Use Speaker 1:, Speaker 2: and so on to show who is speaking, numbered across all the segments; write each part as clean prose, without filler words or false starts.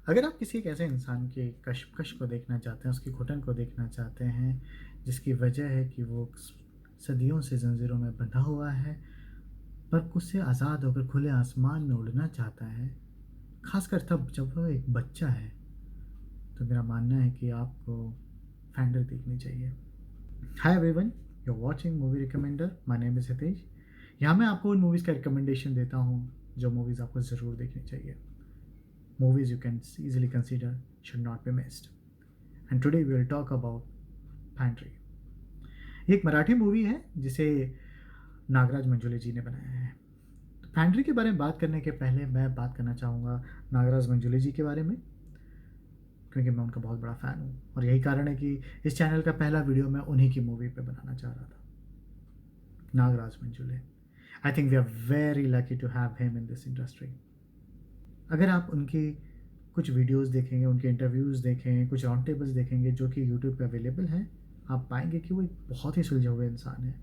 Speaker 1: अगर आप किसी एक ऐसे इंसान की कश्मकश को देखना चाहते हैं, उसकी घुटन को देखना चाहते हैं, जिसकी वजह है कि वो सदियों से ज़ंजीरों में बंधा हुआ है, पर उससे आज़ाद होकर खुले आसमान में उड़ना चाहता है, खासकर तब जब वो एक बच्चा है, तो मेरा मानना है कि आपको फैंडर देखनी चाहिए। Hi everyone, you are watching movie recommender. My name is Hitesh. यहाँ मैं आपको उन मूवीज़ का रिकमेंडेशन देता हूँ जो मूवीज़ आपको ज़रूर देखनी चाहिए। Movies you can easily consider should not be missed. And today we will talk about Pantry. ये एक मराठी मूवी है जिसे नागराज मंजुले जी ने बनाया है। तो पैंट्री के बारे में बात करने के पहले मैं बात करना चाहूँगा नागराज मंजुले जी के बारे में, क्योंकि मैं उनका बहुत बड़ा फ़ैन हूँ और यही कारण है कि इस चैनल का पहला वीडियो मैं उन्हीं की मूवी पे बनाना चाह रहा था, Nagraj Manjule. I think we are very lucky to have him in this industry. अगर आप उनकी कुछ वीडियोस देखेंगे, उनके इंटरव्यूज़ देखें, कुछ राउंड टेबल्स देखेंगे जो कि यूट्यूब पे अवेलेबल हैं, आप पाएंगे कि वो एक बहुत ही सुलझे हुए इंसान हैं।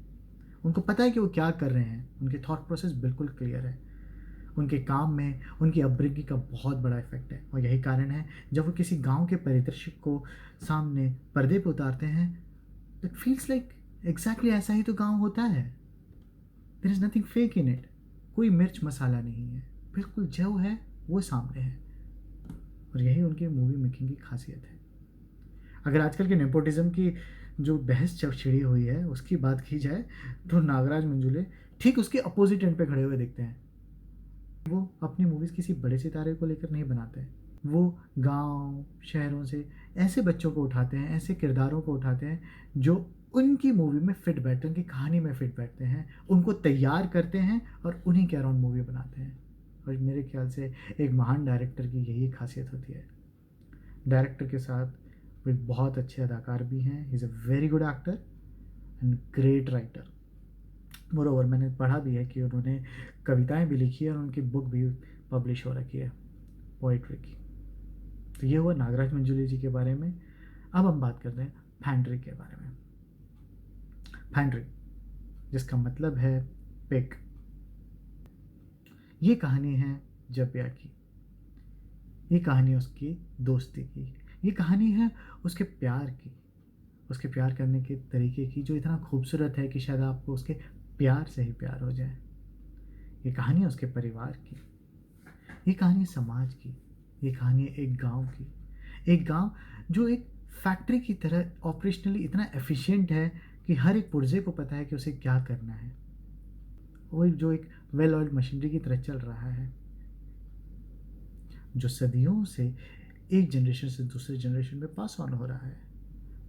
Speaker 1: उनको पता है कि वो क्या कर रहे हैं, उनके थॉट प्रोसेस बिल्कुल क्लियर है। उनके काम में उनकी अपब्रिंगिंग का बहुत बड़ा इफेक्ट है और यही कारण है जब वो किसी गांव के परिदृश्य को सामने पर्दे पे उतारते हैं, इट फील्स लाइक एग्जैक्टली ऐसा ही तो गांव होता है। There is nothing fake in it. कोई मिर्च मसाला नहीं है, बिल्कुल जो है वो सामने है। और यही उनकी मूवी मेकिंग की खासियत है। अगर आजकल के नेपोटिज्म की जो बहस छिड़ी हुई है उसकी बात की जाए, तो नागराज मंजुले ठीक उसके अपोजिट एंड पे खड़े हुए दिखते हैं। वो अपनी मूवीज़ किसी बड़े सितारे को लेकर नहीं बनाते हैं। वो गांव शहरों से ऐसे बच्चों को उठाते हैं, ऐसे किरदारों को उठाते हैं जो उनकी मूवी में फिट बैठते हैं, उनकी कहानी में फिट बैठते हैं, उनको तैयार करते हैं और उन्हीं के अराउंड मूवी बनाते हैं। और मेरे ख्याल से एक महान डायरेक्टर की यही खासियत होती है। डायरेक्टर के साथ वो एक बहुत अच्छे अदाकार भी हैं। He is a very good actor and great writer. Moreover मैंने पढ़ा भी है कि उन्होंने कविताएं भी लिखी है और उनकी बुक भी पब्लिश हो रखी है पोइट्री की। तो ये हुआ नागराज मंजुले जी के बारे में। अब हम बात करते हैं फैंड्री के बारे में। फैंड्री, जिसका मतलब है पिक। ये कहानी है जपिया की। ये कहानी उसकी दोस्ती की। ये कहानी है उसके प्यार की, उसके प्यार करने के तरीके की जो इतना खूबसूरत है कि शायद आपको उसके प्यार से ही प्यार हो जाए। ये कहानी है उसके परिवार की। ये कहानी है समाज की। ये कहानी है एक गांव की। एक गांव जो एक फैक्ट्री की तरह ऑपरेशनली इतना एफिशिएंट है कि हर एक पुर्जे को पता है कि उसे क्या करना है। वो जो एक वेल ऑयल्ड मशीनरी की तरह चल रहा है, जो सदियों से एक जनरेशन से दूसरे जनरेशन में पास ऑन हो रहा है।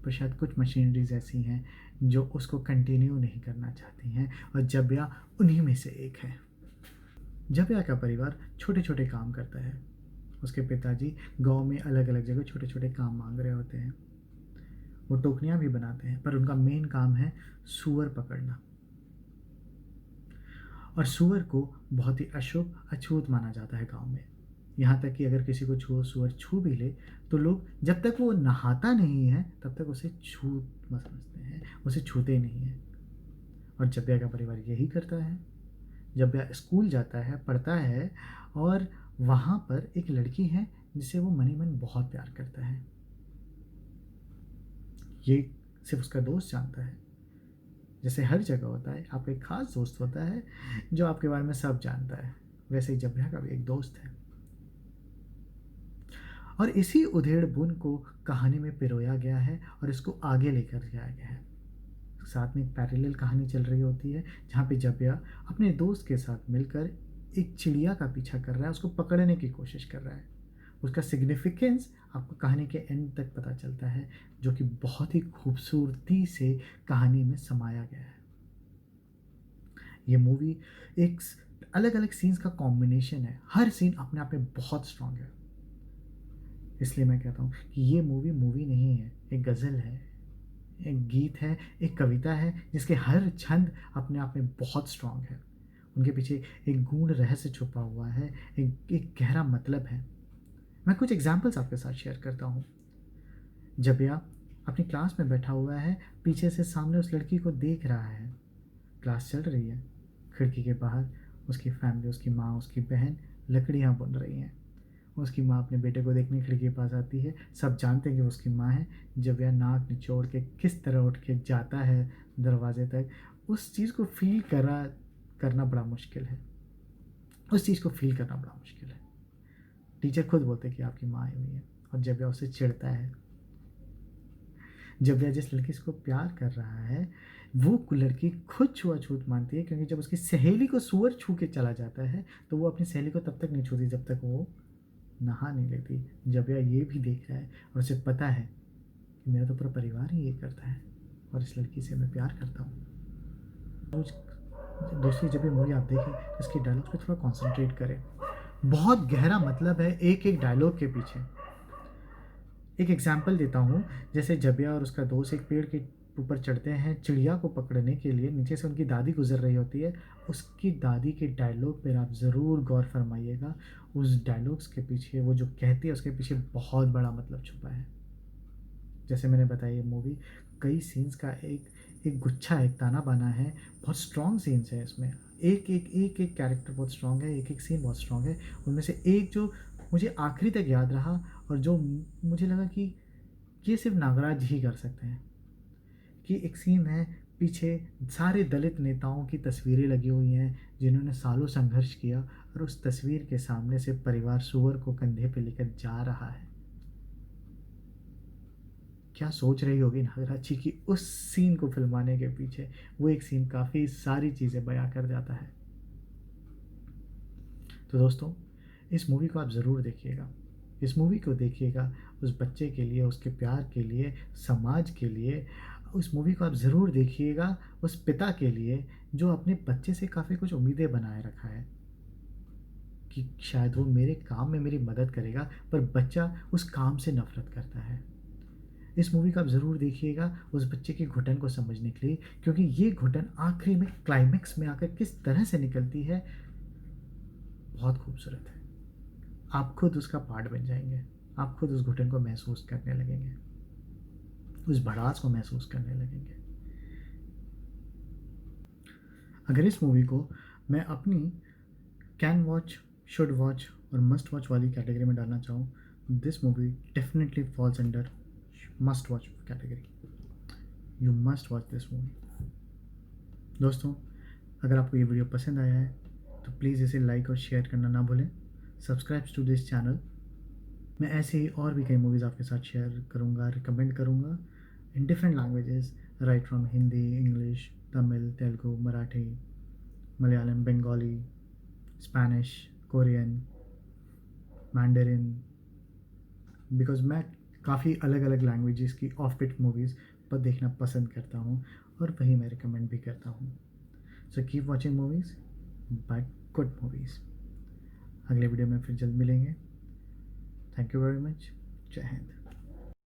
Speaker 1: पर शायद कुछ मशीनरीज ऐसी हैं जो उसको कंटिन्यू नहीं करना चाहती हैं, और जबिया उन्हीं में से एक है। जबिया का परिवार छोटे छोटे काम करता है। उसके पिताजी गांव में अलग अलग जगह छोटे छोटे काम मांग रहे होते हैं। वो टोकरियाँ भी बनाते हैं, पर उनका मेन काम है सुअर पकड़ना। और सुअर को बहुत ही अशुभ अछूत माना जाता है गांव में। यहाँ तक कि अगर किसी को सुअर छू भी ले तो लोग जब तक वो नहाता नहीं है तब तक उसे छूत मत समझते हैं, उसे छूते नहीं हैं। और जब्या का परिवार यही करता है। जब्या स्कूल जाता है, पढ़ता है, और वहाँ पर एक लड़की है जिसे वो मनी मन बहुत प्यार करता है। ये सिर्फ उसका दोस्त जानता है। जैसे हर जगह होता है, आपका एक खास दोस्त होता है जो आपके बारे में सब जानता है, वैसे ही जब्या का भी एक दोस्त है। और इसी उधेड़ बुन को कहानी में पिरोया गया है और इसको आगे लेकर जाया गया है। साथ में एक पैरेलल कहानी चल रही होती है जहाँ पे जबिया अपने दोस्त के साथ मिलकर एक चिड़िया का पीछा कर रहा है, उसको पकड़ने की कोशिश कर रहा है। उसका सिग्निफिकेंस आपको कहानी के एंड तक पता चलता है, जो कि बहुत ही खूबसूरती से कहानी में समाया गया है। ये मूवी एक अलग अलग सीन्स का कॉम्बिनेशन है। हर सीन अपने आप में बहुत स्ट्रांग है। इसलिए मैं कहता हूँ कि ये मूवी मूवी नहीं है, एक गज़ल है, एक गीत है, एक कविता है जिसके हर छंद अपने आप में बहुत स्ट्रांग है। उनके पीछे एक गूढ़ रहस्य छुपा हुआ है, एक गहरा मतलब है। मैं कुछ एग्जाम्पल्स आपके साथ शेयर करता हूँ। जबिया अपनी क्लास में बैठा हुआ है, पीछे से सामने उस लड़की को देख रहा है। क्लास चल रही है, खिड़की के बाहर उसकी फैमिली, उसकी माँ, उसकी बहन लकड़ियाँ बुन रही हैं। उसकी माँ अपने बेटे को देखने खिड़की के पास आती है, सब जानते हैं कि वो उसकी माँ है। जब यह नाक निचोड़ के किस तरह उठ के जाता है दरवाजे तक, उस चीज़ को फ़ील करना बड़ा मुश्किल है। उस चीज़ को फ़ील करना बड़ा मुश्किल है। टीचर खुद बोलते हैं कि आपकी माँ आई हुई है, और जब यह उससे चिढ़ता है, जब यह जिस लड़की से प्यार कर रहा है, वो लड़की खुद छुआछूत मानती है, क्योंकि जब उसकी सहेली को सूअर छू के चला जाता है, तो वो अपनी सहेली को तब तक नहीं छूती जब तक वो नहा नहीं लेती। जब यह ये भी देख रहा है और उसे पता है कि मेरा तो पूरा परिवार ही ये करता है और इस लड़की से मैं प्यार करता हूँ। दोस्तों, जब ये मूवी आप देखें तो इसके डायलॉग्स पे थोड़ा कॉन्सेंट्रेट करें। बहुत गहरा मतलब है एक एक डायलॉग के पीछे। एक एग्जाम्पल देता हूँ, जैसे जबिया और उसका दोस्त एक पेड़ के ऊपर चढ़ते हैं चिड़िया को पकड़ने के लिए। नीचे से उनकी दादी गुजर रही होती है। उसकी दादी के डायलॉग पर आप ज़रूर गौर फरमाइएगा। उस डायलॉग्स के पीछे वो जो कहती है उसके पीछे बहुत बड़ा मतलब छुपा है। जैसे मैंने बताया, ये मूवी कई सीन्स का एक गुच्छा है, एक ताना बाना है। बहुत स्ट्रॉन्ग सीन्स है इसमें। एक कैरेक्टर बहुत स्ट्रॉन्ग है, एक सीन बहुत स्ट्रॉन्ग है। उनमें से एक जो मुझे आखिरी तक याद रहा और जो मुझे लगा कि ये सिर्फ नागराज ही कर सकते हैं, कि एक सीन है, पीछे सारे दलित नेताओं की तस्वीरें लगी हुई हैं जिन्होंने सालों संघर्ष किया, और उस तस्वीर के सामने से परिवार सुअर को कंधे पे लेकर जा रहा है। क्या सोच रही होगी नागराची कि उस सीन को फिल्माने के पीछे वो एक सीन काफ़ी सारी चीज़ें बयां कर जाता है। तो दोस्तों, इस मूवी को आप ज़रूर देखिएगा। इस मूवी को देखिएगा उस बच्चे के लिए, उसके प्यार के लिए, समाज के लिए। उस मूवी को आप ज़रूर देखिएगा उस पिता के लिए जो अपने बच्चे से काफ़ी कुछ उम्मीदें बनाए रखा है कि शायद वो मेरे काम में मेरी मदद करेगा, पर बच्चा उस काम से नफ़रत करता है। इस मूवी को आप ज़रूर देखिएगा उस बच्चे की घुटन को समझने के लिए, क्योंकि ये घुटन आखिरी में क्लाइमेक्स में आकर किस तरह से निकलती है, बहुत खूबसूरत है। आप खुद उसका पार्ट बन जाएंगे। आप खुद उस घुटन को महसूस करने लगेंगे, उस भड़ास को महसूस करने लगेंगे। अगर इस मूवी को मैं अपनी कैन वॉच, शुड वॉच और मस्ट वॉच वाली कैटेगरी में डालना चाहूँ, this movie definitely falls under must watch category. You must watch this movie. दोस्तों, अगर आपको ये वीडियो पसंद आया है तो प्लीज़ इसे लाइक और शेयर करना ना भूलें। Subscribe to this channel. मैं ऐसे ही और भी कई मूवीज़ आपके साथ शेयर करूँगा, रिकमेंड करूँगा in different languages, right from Hindi, English, Tamil, Telugu, Marathi, Malayalam, Bengali, Spanish, Korean, Mandarin. Because मैं काफ़ी अलग अलग लैंग्वेजेस की ऑफ बिट मूवीज़ पर देखना पसंद करता हूँ और वही मैं रिकमेंड भी करता हूँ। So keep watching movies, but good movies. अगले वीडियो में फिर जल्द मिलेंगे। Thank you very much. जय हिंद।